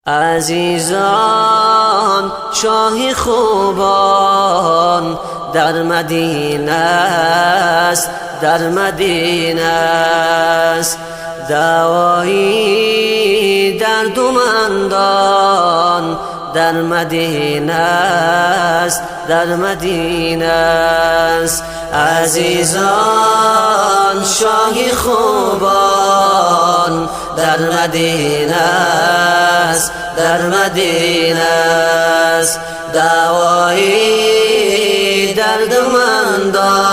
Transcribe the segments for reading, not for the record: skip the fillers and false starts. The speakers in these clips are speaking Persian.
عزیزان شاه خوبان در مدینه است، در مدینه است. دوایی دردمندان در مدینه است، در مدینه است. عزیزان شاه خوبان در مدینه است، در مدینه است. دوایی دردمندان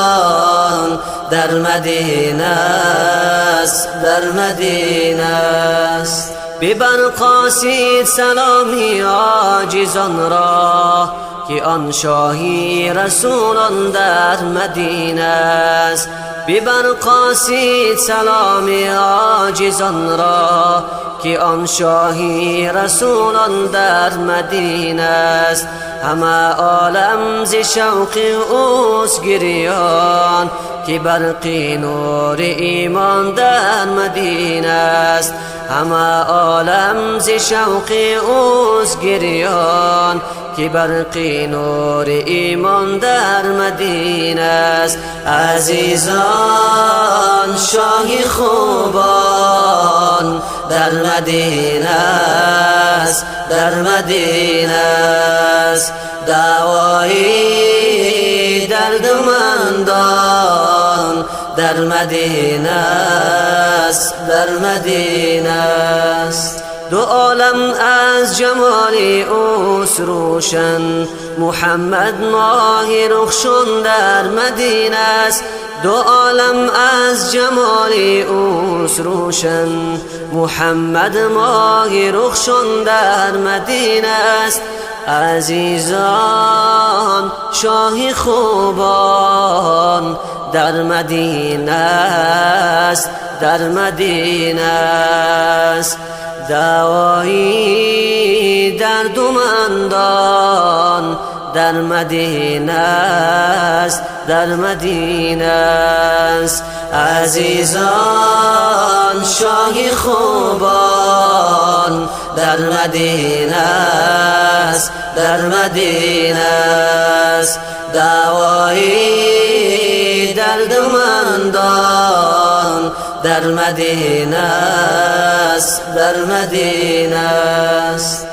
در مدینه است، در مدینه است. ببرقاسید سلامی عاجزان را که آن شاهی رسولان در مدینه است. ببرقاسید سلامی عاجزان را که آن شاهی رسولان در مدینه است. همه عالم ز شوق اوست گریان که برق نور ایمان در مدینه است. همه عالم ز شوق اوست گریان که برق نور ایمان در مدینه است. عزیزان شاه خوبان در مدینه است، در مدینه است. دوایی دردمندان در مدینه است، در مدینه است. دو عالم از جمال اوست روشن، محمد ماه رخشون در مدینه است. دو عالم از جمال اوست روشن، محمد ماه رخشون در مدینه است. عزیزان شاه خوبان در مدینه است، در مدینه است. دوایی دردمندان در مدینه است، در مدینه است. عزیزان شاه خوبان در مدینه است، در مدینه است. دوایی دردمندان در مدینه است، در مدینه است.